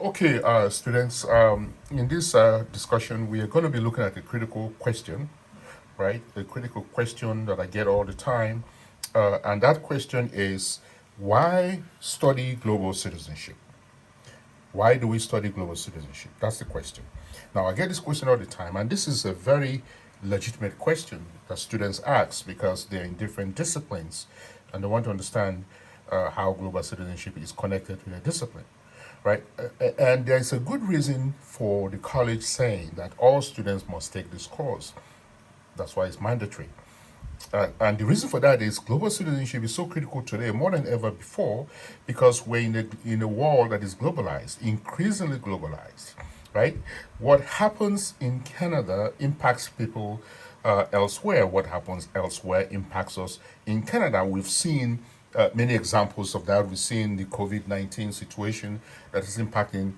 Okay, students, in this discussion, we are going to be looking at a critical question, right? A critical question that I get all the time. And that question is, why study global citizenship? Why do we study global citizenship? That's the question. Now, I get this question all the time, and this is a very legitimate question that students ask because they're in different disciplines and they want to understand how global citizenship is connected to their discipline, right? And there's a good reason for the college saying that all students must take this course. That's why it's mandatory. And the reason for that is global citizenship is so critical today more than ever before because we're in a world that is globalized, increasingly globalized, right? What happens in Canada impacts people elsewhere. What happens elsewhere impacts us in Canada. We've seen many examples of that. We've seen the COVID-19 situation that is impacting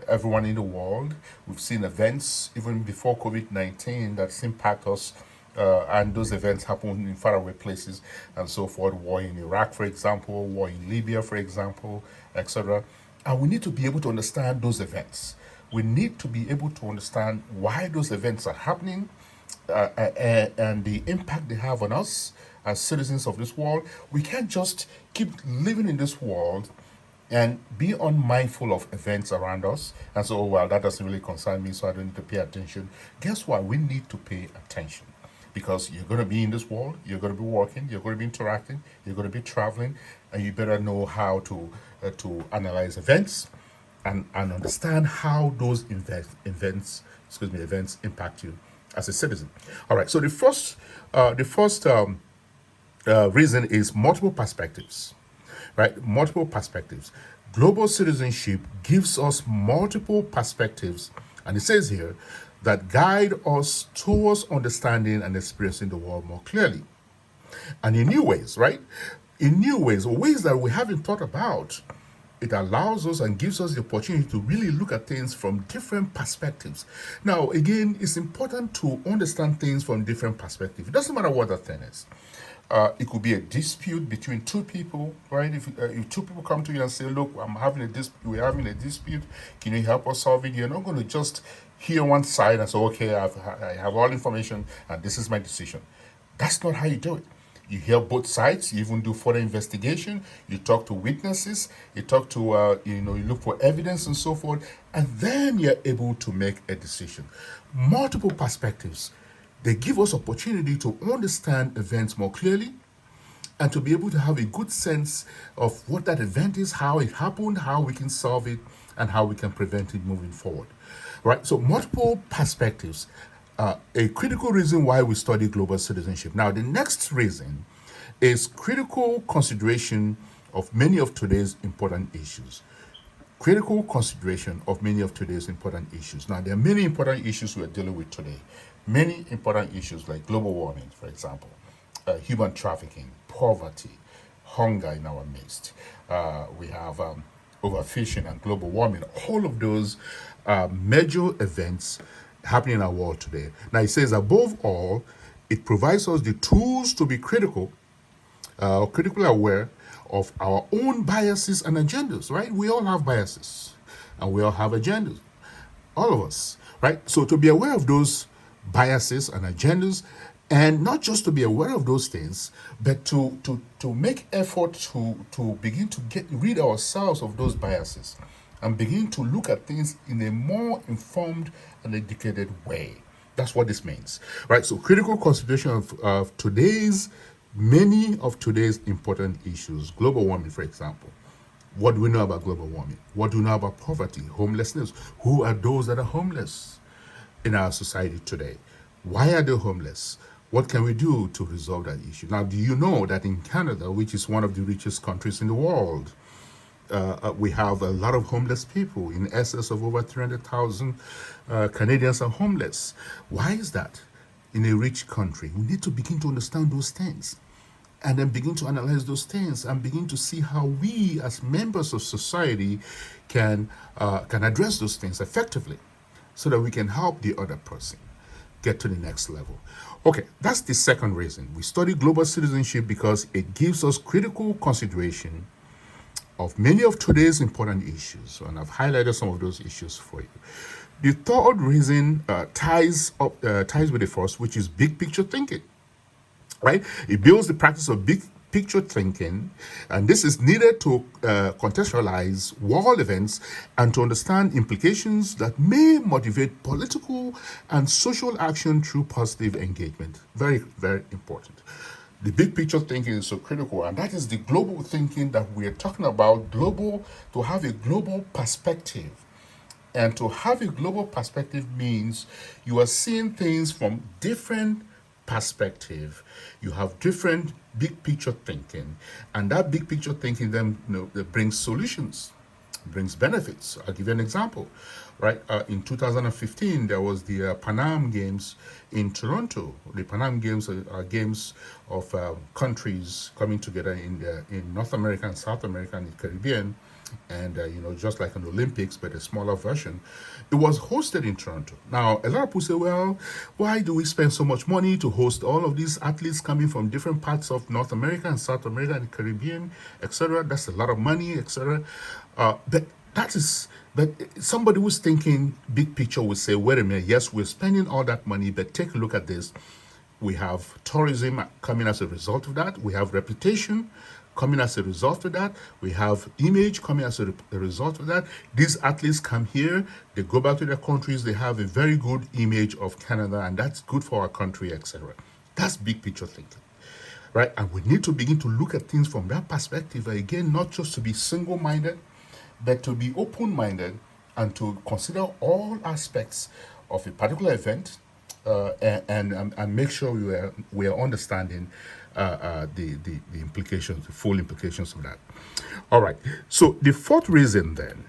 everyone in the world. We've seen events even before COVID-19 that impact us, and those events happen in faraway places and so forth. War in Iraq, for example, war in Libya, for example, etc. And we need to be able to understand those events. We need to be able to understand why those events are happening, and the impact they have on us as citizens of this world. We can't just keep living in this world and be unmindful of events around us and so, oh, well, that doesn't really concern me, so I don't need to pay attention. Guess what? We need to pay attention because you're going to be in this world, you're going to be working, you're going to be interacting, you're going to be traveling, and you better know how to analyze events and understand how those events impact you as a citizen. All right. So the first reason is multiple perspectives, right? Multiple perspectives. Global citizenship gives us multiple perspectives, and it says here that guide us towards understanding and experiencing the world more clearly and in new ways, right? In new ways, or ways that we haven't thought about. It allows us and gives us the opportunity to really look at things from different perspectives. Now, again, it's important to understand things from different perspectives. It doesn't matter what that thing is. It could be a dispute between two people, right? If two people come to you and say, "Look, we're having a dispute. Can you help us solve it?" You're not going to just hear one side and say, "Okay, I have all information and this is my decision." That's not how you do it. You hear both sides. You even do further investigation. You talk to witnesses. You talk to, you look for evidence and so forth, and then you're able to make a decision. Multiple perspectives. They give us opportunity to understand events more clearly and to be able to have a good sense of what that event is, how it happened, how we can solve it, and how we can prevent it moving forward. Right? So, multiple perspectives. A critical reason why we study global citizenship. Now, the next reason is critical consideration of many of today's important issues. Critical consideration of many of today's important issues. Now, there are many important issues we are dealing with today. Many important issues like global warming, for example, human trafficking, poverty, hunger in our midst. We have overfishing and global warming. All of those major events happening in our world today. Now, it says, above all, it provides us the tools to be critically aware of our own biases and agendas, right? We all have biases and we all have agendas, all of us, right? So to be aware of those biases and agendas, and not just to be aware of those things, but to make effort to begin to get rid ourselves of those biases and begin to look at things in a more informed and educated way. That's what this means, right? So critical consideration of many of today's important issues. Global warming, for example. What do we know about global warming? What do we know about poverty, homelessness? Who are those that are homeless in our society today? Why are they homeless? What can we do to resolve that issue? Now, do you know that in Canada, which is one of the richest countries in the world, we have a lot of homeless people. In excess of over 300,000 Canadians are homeless. Why is that? In a rich country, we need to begin to understand those things and then begin to analyze those things and begin to see how we as members of society can address those things effectively so that we can help the other person get to the next level. Okay, that's the second reason. We study global citizenship because it gives us critical consideration of many of today's important issues, and I've highlighted some of those issues for you. The third reason ties with the first, which is big picture thinking, right? It builds the practice of big picture thinking, and this is needed to contextualize world events and to understand implications that may motivate political and social action through positive engagement. Very, very important. The big picture thinking is so critical, and that is the global thinking that we are talking about. Global, to have a global perspective. And to have a global perspective means you are seeing things from different perspective. You have different big picture thinking, and that big picture thinking then that brings solutions, brings benefits. I'll give you an example. Right, in 2015, there was the Pan Am Games in Toronto. The Pan Am Games are games of countries coming together in North America and South America and the Caribbean, and just like an Olympics but a smaller version. It was hosted in Toronto. Now a lot of people say, well, why do we spend so much money to host all of these athletes coming from different parts of North America and South America and the Caribbean, etc.? That's a lot of money, etc. But somebody who's thinking big picture would say, wait a minute, yes, we're spending all that money, but take a look at this. We have tourism coming as a result of that. We have reputation coming as a result of that. We have image coming as a result of that. These athletes come here, they go back to their countries, they have a very good image of Canada, and that's good for our country, etc. That's big picture thinking, right? And we need to begin to look at things from that perspective. Again, not just to be single-minded, but to be open-minded and to consider all aspects of a particular event, and make sure we are understanding the implications, the full implications of that. All right. So the fourth reason then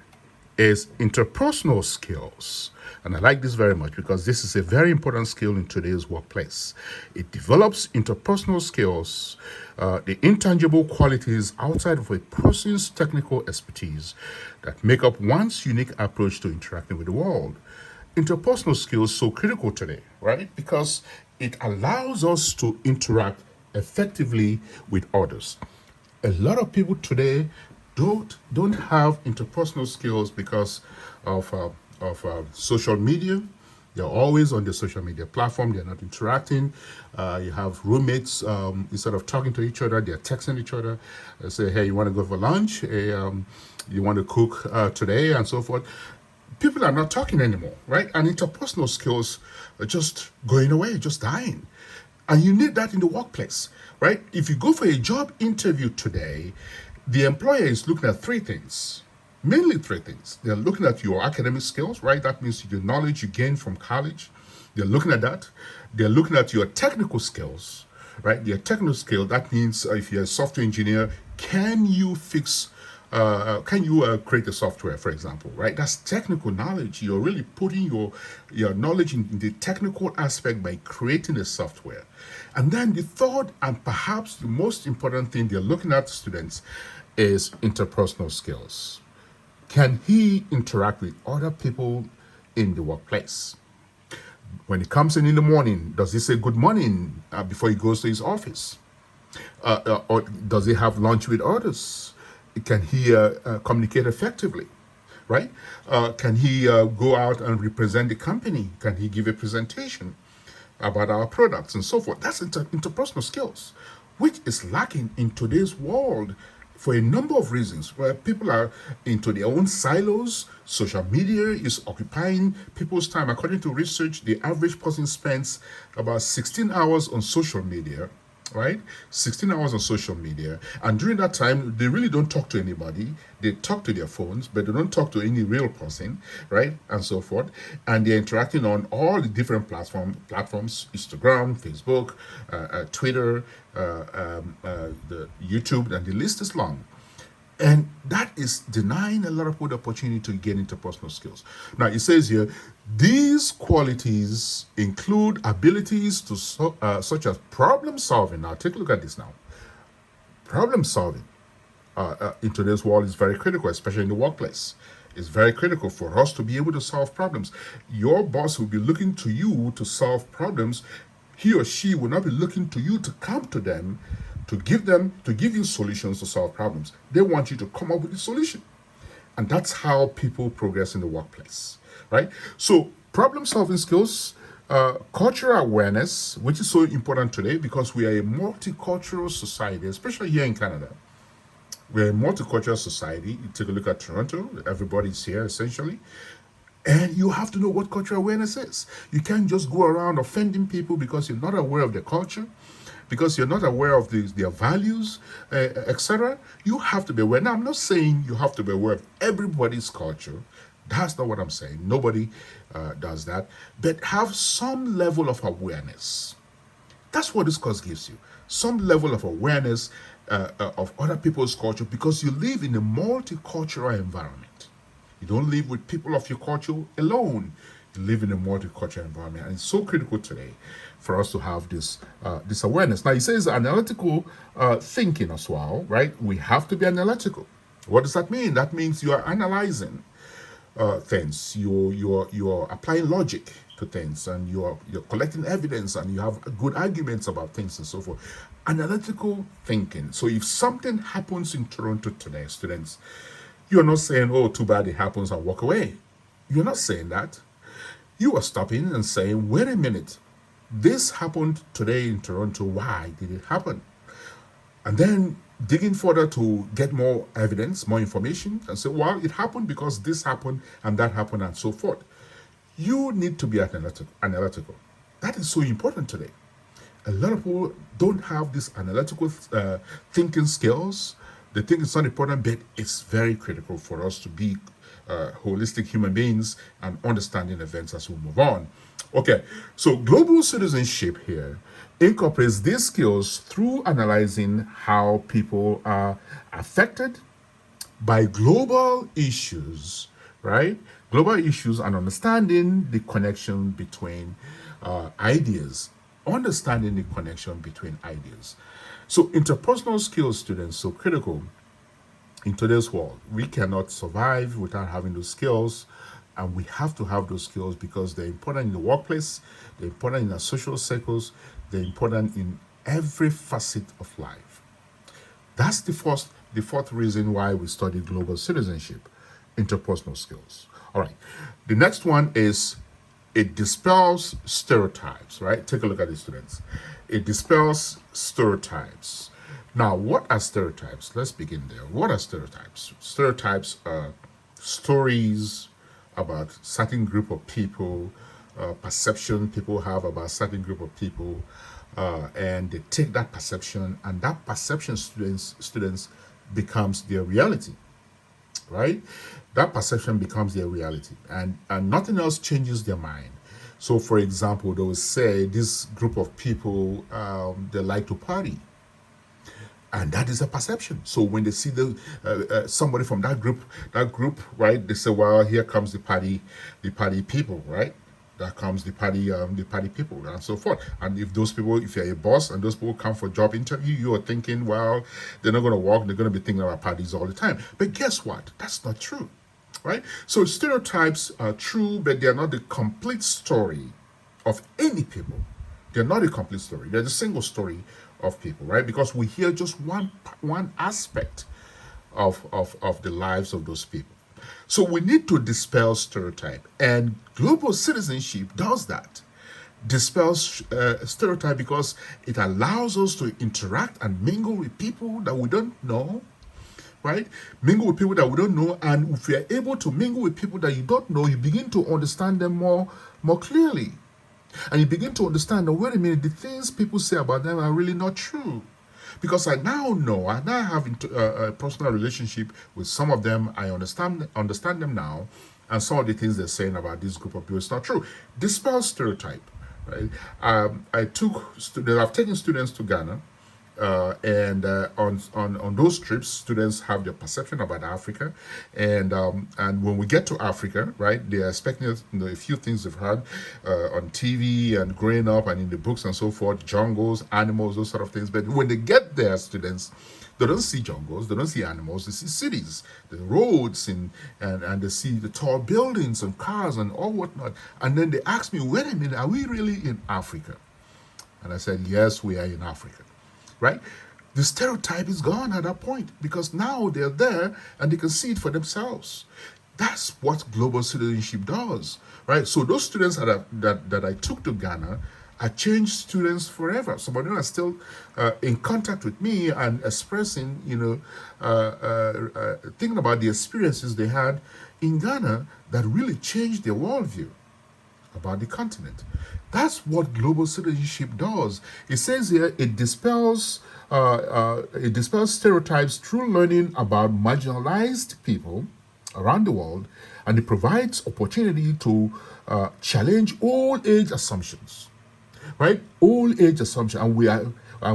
is interpersonal skills. And I like this very much because this is a very important skill in today's workplace. It develops interpersonal skills, the intangible qualities outside of a person's technical expertise that make up one's unique approach to interacting with the world. Interpersonal skills so critical today, right? Because it allows us to interact effectively with others. A lot of people today don't have interpersonal skills because of social media. They're always on the social media platform. They're not interacting. You have roommates, instead of talking to each other, they're texting each other. They say, hey, you want to go for lunch? Hey, you want to cook today? And so forth. People are not talking anymore, right? And interpersonal skills are just going away, just dying. And you need that in the workplace, right? If you go for a job interview today, the employer is looking at three things, mainly three things. They're looking at your academic skills, right? That means the knowledge you gain from college. They're looking at that. They're looking at your technical skills, right? Your technical skill, that means if you're a software engineer, can you create a software, for example, right? That's technical knowledge. You're really putting your knowledge in the technical aspect by creating a software. And then the third and perhaps the most important thing they're looking at, students, is interpersonal skills. Can he interact with other people in the workplace? When he comes in the morning, does he say good morning before he goes to his office? Or does he have lunch with others? Can he communicate effectively, right? Can he go out and represent the company? Can he give a presentation about our products and so forth? That's interpersonal skills, which is lacking in today's world for a number of reasons, where people are into their own silos. Social media is occupying people's time. According to research, the average person spends about 16 hours on social media, right? 16 hours on social media. And during that time, they really don't talk to anybody. They talk to their phones, but they don't talk to any real person, right? And so forth. And they're interacting on all the different platforms, Instagram, Facebook, Twitter, the YouTube, and the list is long. And that is denying a lot of people the opportunity to gain interpersonal skills. Now, it says here, these qualities include abilities to such as problem solving. Now, take a look at this now. Problem solving in today's world is very critical, especially in the workplace. It's very critical for us to be able to solve problems. Your boss will be looking to you to solve problems. He or she will not be looking to you to come to them to give you solutions to solve problems. They want you to come up with a solution. And that's how people progress in the workplace, right? So, problem solving skills, cultural awareness, which is so important today because we are a multicultural society, especially here in Canada. We're a multicultural society. You take a look at Toronto, everybody's here essentially. And you have to know what cultural awareness is. You can't just go around offending people because you're not aware of their culture, because you're not aware of their values, etc. You have to be aware. Now, I'm not saying you have to be aware of everybody's culture. That's not what I'm saying. Nobody does that. But have some level of awareness. That's what this course gives you. Some level of awareness of other people's culture because you live in a multicultural environment. You don't live with people of your culture alone. You live in a multicultural environment, and it's so critical today for us to have this awareness. Now, he says analytical thinking as well, right? We have to be analytical. What does that mean? That means you are analyzing things. You're applying logic to things, and you're collecting evidence, and you have good arguments about things and so forth. Analytical thinking. So if something happens in Toronto today, students, you're not saying, "Oh, too bad it happens," and walk away. You're not saying that. You are stopping and saying, "Wait a minute, this happened today in Toronto. Why did it happen?" And then digging further to get more evidence, more information, and say, "Well, it happened because this happened and that happened," and so forth. You need to be analytical. That is so important today. A lot of people don't have this analytical thinking skills. They think it's not important, but it's very critical for us to be holistic human beings and understanding events as we move on. Okay, so global citizenship here incorporates these skills through analyzing how people are affected by global issues, right? Global issues and understanding the connection between ideas. Understanding the connection between ideas. So interpersonal skills, students, so critical in today's world. We cannot survive without having those skills, and we have to have those skills because they're important in the workplace, they're important in our social circles, they're important in every facet of life. That's the fourth reason why we study global citizenship, interpersonal skills. All right. The next one is it dispels stereotypes, right? Take a look at it, students. It dispels stereotypes. Now, what are stereotypes? Let's begin there. What are stereotypes? Stereotypes are stories about certain group of people, perception people have about certain group of people, and they take that perception, and that perception students becomes their reality, right? That perception becomes their reality, and nothing else changes their mind. So, for example, they will say this group of people they like to party, and that is a perception. So when they see somebody from that group, right, they say, "Well, here comes the party people," right? That comes the party people, and so forth. And if you're a boss, and those people come for job interview, you are thinking, well, they're not going to work. They're going to be thinking about parties all the time. But guess what? That's not true, right? So stereotypes are true, but they are not the complete story of any people. They're not a complete story. They're the single story of people, right? Because we hear just one aspect of the lives of those people. So we need to dispel stereotype, and global citizenship does that. Dispels stereotype because it allows us to interact and mingle with people that we don't know, right? Mingle with people that we don't know, and if we are able to mingle with people that you don't know, you begin to understand them more clearly. And you begin to understand that, wait a minute, the things people say about them are really not true. Because I now have a personal relationship with some of them. I understand them now, and some of the things they're saying about this group of people is not true. Dispel stereotype, right? I've taken students to Ghana, and on those trips, students have their perception about Africa, and when we get to Africa, right, they are expecting a few things they've heard on TV and growing up and in the books and so forth, jungles, animals, those sort of things. But when they get there, students, they don't see jungles, they don't see animals, they see cities, the roads, and they see the tall buildings and cars and all whatnot. And then they ask me, wait a minute, are we really in Africa? And I said, yes, we are in Africa. Right? The stereotype is gone at that point because now they're there and they can see it for themselves. That's what global citizenship does, right? So those students that I took to Ghana are changed students forever. Some of them are still in contact with me and expressing, thinking about the experiences they had in Ghana that really changed their worldview about the continent. That's what global citizenship does. It says here it dispels stereotypes through learning about marginalized people around the world, and it provides opportunity to challenge all age assumptions, right? All age assumption, and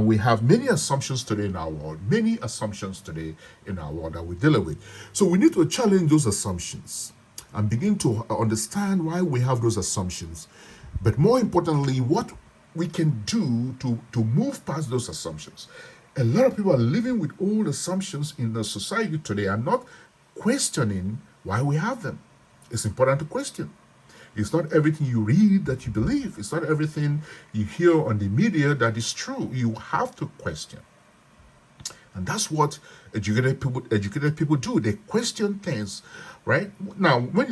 we have many assumptions today in our world, many assumptions today in our world that we're dealing with. So we need to challenge those assumptions and begin to understand why we have those assumptions, but more importantly, what we can do to move past those assumptions. A lot of people are living with old assumptions in the society today and not questioning why we have them. It's important to question. It's not everything you read that you believe. It's not everything you hear on the media that is true. You have to question. And that's what educated people do. They question things, right? Now, when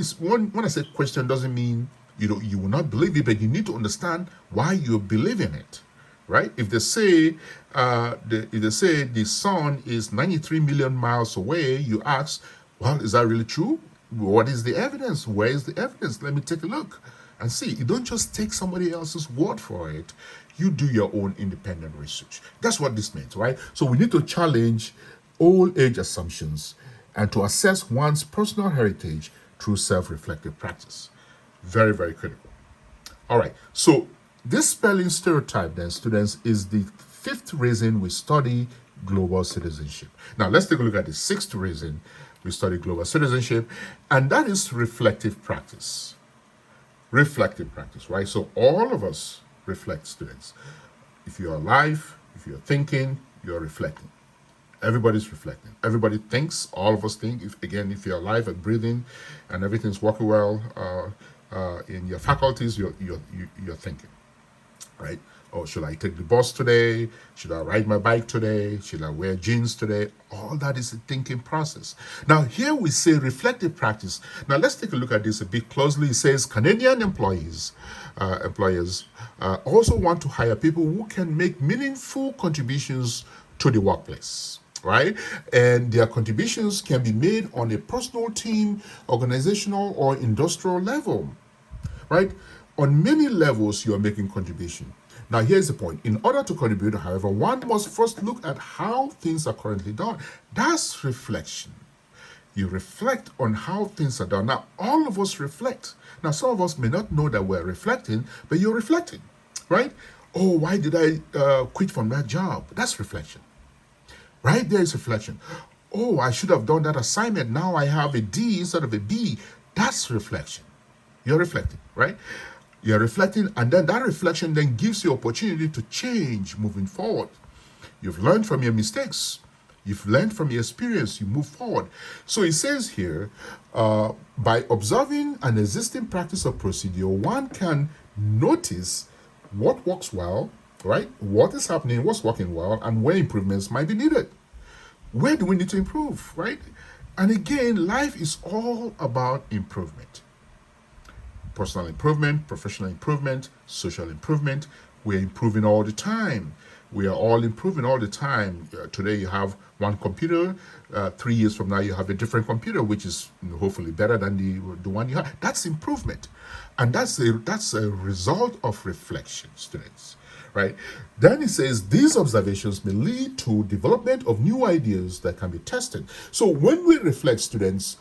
I say question, doesn't mean you will not believe it, but you need to understand why you believe in it, right? If they say the sun is 93 million miles away, you ask, well, is that really true? What is the evidence? Where is the evidence? Let me take a look and see. You don't just take somebody else's word for it. You do your own independent research. That's what this means, right? So we need to challenge all age assumptions and to assess one's personal heritage through self-reflective practice. Very, very critical. All right. So this spelling stereotype, then, students, is the fifth reason we study global citizenship. Now, let's take a look at the sixth reason we study global citizenship, and that is reflective practice. Reflective practice, right? So all of us reflect, students. If you're alive, if you're thinking, you're reflecting. Everybody's reflecting. Everybody thinks. All of us think. If you're alive and breathing, and everything's working well in your faculties, you're thinking, right? Oh, should I take the bus today? Should I ride my bike today? Should I wear jeans today? All that is a thinking process. Now, here we say reflective practice. Now, let's take a look at this a bit closely. It says Canadian employers also want to hire people who can make meaningful contributions to the workplace, right? And their contributions can be made on a personal, team, organizational, or industrial level, right? On many levels, you are making contribution. Now, here's the point. In order to contribute, however, one must first look at how things are currently done. That's reflection. You reflect on how things are done. Now, all of us reflect. Now, some of us may not know that we're reflecting, but you're reflecting, right? Oh, why did I quit from that job? That's reflection. Right there is reflection. Oh, I should have done that assignment. Now I have a D instead of a B. That's reflection. You're reflecting, right? You're reflecting, and then that reflection then gives you opportunity to change moving forward. You've learned from your mistakes. You've learned from your experience. You move forward. So it says here, by observing an existing practice or procedure, one can notice what works well, right? What is happening, what's working well, and where improvements might be needed. Where do we need to improve, right? And again, life is all about improvement. Personal improvement, professional improvement, social improvement. We're improving all the time. We are all improving all the time. Today you have one computer. 3 years from now you have a different computer, which is hopefully better than the one you have. That's improvement. And that's a result of reflection, students. Right? Then it says these observations may lead to development of new ideas that can be tested. So when we reflect, students,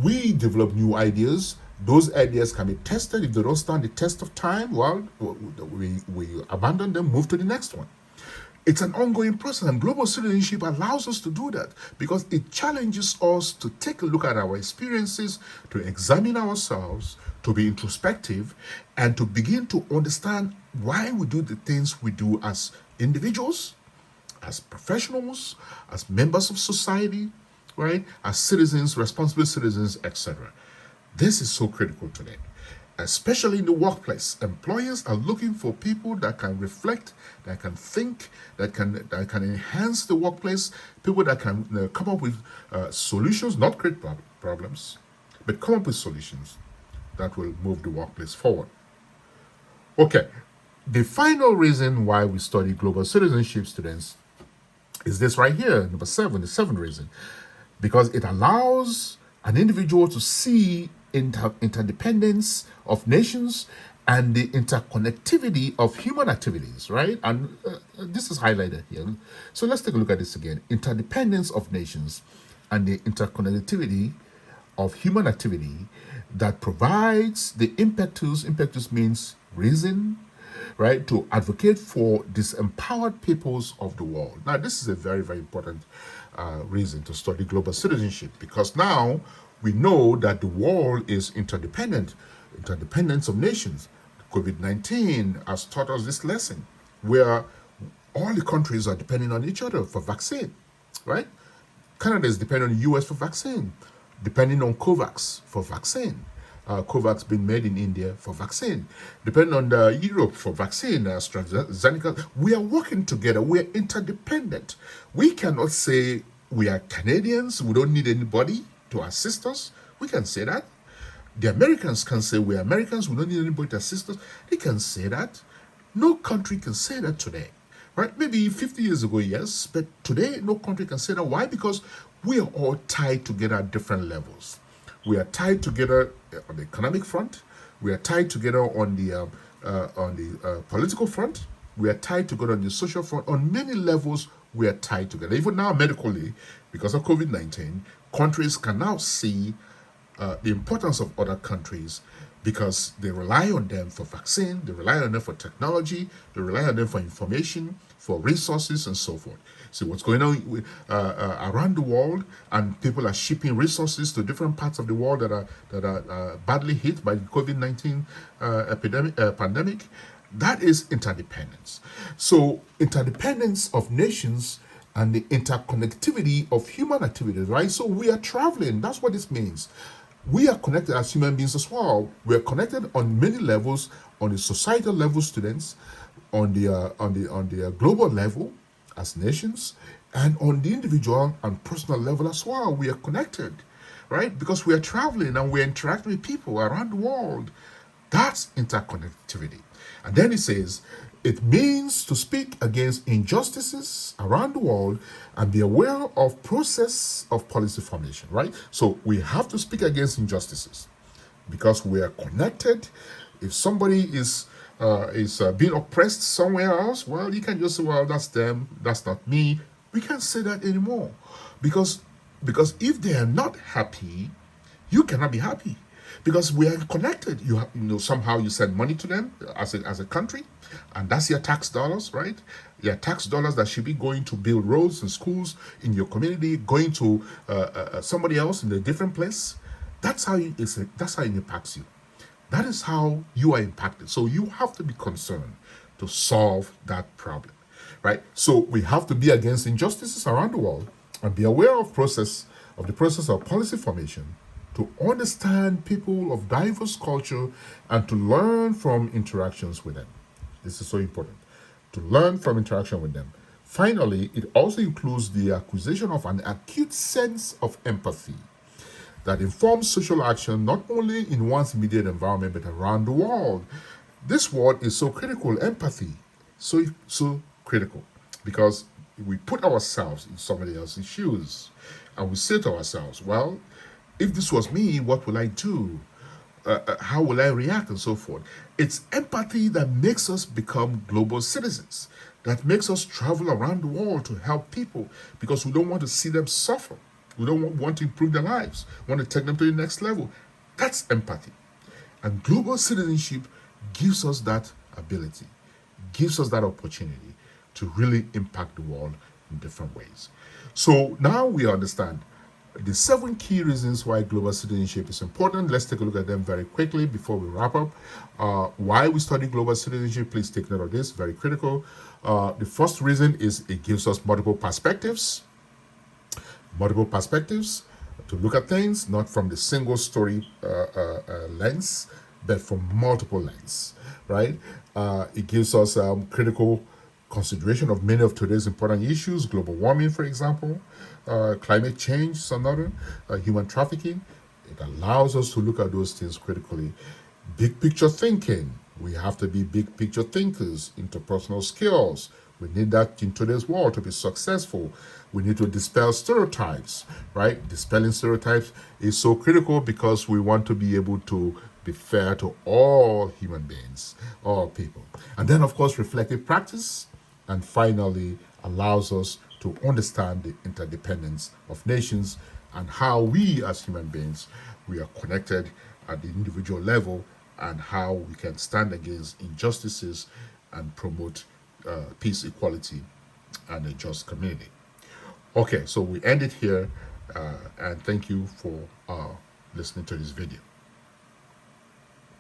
we develop new ideas. Those ideas can be tested. If they don't stand the test of time, well, we abandon them, move to the next one. It's an ongoing process, and global citizenship allows us to do that because it challenges us to take a look at our experiences, to examine ourselves, to be introspective, and to begin to understand why we do the things we do as individuals, as professionals, as members of society, right? As citizens, responsible citizens, etc. This is so critical today. especially in the workplace. Employers are looking for people that can reflect, that can think, that can enhance the workplace, people that can come up with solutions, not create problems, but come up with solutions that will move the workplace forward. Okay, the final reason why we study global citizenship, students, is this right here, number 7, the seventh reason. Because it allows an individual to see interdependence of nations and the interconnectivity of human activities, right? And this is highlighted here. So let's take a look at this again. Interdependence of nations and the interconnectivity of human activity that provides the impetus means reason, right, to advocate for disempowered peoples of the world. Now, this is a very, very important reason to study global citizenship, because now we know that the world is interdependent, interdependence of nations. COVID-19 has taught us this lesson, where all the countries are depending on each other for vaccine, right? Canada is depending on the US for vaccine, depending on COVAX for vaccine. COVAX being made in India for vaccine, depending on Europe for vaccine, AstraZeneca. We are working together. We are interdependent. We cannot say we are Canadians, we don't need anybody to assist us. We can say that. The Americans can say we are Americans, we don't need anybody to assist us. They can say that. No country can say that today, right? Maybe 50 years ago, yes, but today no country can say that. Why? Because we are all tied together at different levels. We are tied together on the economic front. We are tied together on the political front. We are tied together on the social front. On many levels, we are tied together. Even now, medically, because of COVID-19, countries can now see the importance of other countries, because they rely on them for vaccine, they rely on them for technology, they rely on them for information, for resources, and so forth. See what's going on around the world, and people are shipping resources to different parts of the world that are badly hit by the COVID-19 pandemic. That is interdependence. So interdependence of nations and the interconnectivity of human activities, right? So we are traveling. That's what this means. We are connected as human beings as well. We are connected on many levels, on the societal level, students, on the global level as nations, and on the individual and personal level as well. We are connected, right? Because we are traveling and we are interacting with people around the world. That's interconnectivity. And then it says, it means to speak against injustices around the world and be aware of process of policy formation, right? So we have to speak against injustices because we are connected. If somebody is being oppressed somewhere else, well, you can just say, well, that's them, that's not me. We can't say that anymore, because if they are not happy, you cannot be happy. Because we are connected. Somehow you send money to them as a country, and that's your tax dollars, right? Your tax dollars that should be going to build roads and schools in your community, going to somebody else in a different place. That's how it impacts you. That is how you are impacted. So you have to be concerned to solve that problem, right? So we have to be against injustices around the world and be aware of the process of policy formation, to understand people of diverse culture and to learn from interactions with them. This is so important, to learn from interaction with them. Finally, it also includes the acquisition of an acute sense of empathy that informs social action not only in one's immediate environment but around the world. This word is so critical, empathy, so critical, because we put ourselves in somebody else's shoes and we say to ourselves, well, if this was me, what will I do? How will I react, and so forth? It's empathy that makes us become global citizens, that makes us travel around the world to help people, because we don't want to see them suffer. We don't want to improve their lives. We want to take them to the next level. That's empathy. And global citizenship gives us that ability, gives us that opportunity to really impact the world in different ways. So now we understand the 7 key reasons why global citizenship is important. Let's take a look at them very quickly before we wrap up. Why we study global citizenship, please take note of this, very critical. The first reason is it gives us multiple perspectives to look at things, not from the single story lens. but from multiple lenses, right? It gives us critical consideration of many of today's important issues, global warming, for example, climate change is another, human trafficking. It allows us to look at those things critically. Big picture thinking. We have to be big picture thinkers. Interpersonal skills. We need that in today's world to be successful. We need to dispel stereotypes, right? Dispelling stereotypes is so critical because we want to be able to be fair to all human beings, all people. And then, of course, reflective practice. And finally, allows us to understand the interdependence of nations and how we as human beings, we are connected at the individual level, and how we can stand against injustices and promote peace, equality, and a just community. Okay, so we end it here, and thank you for listening to this video.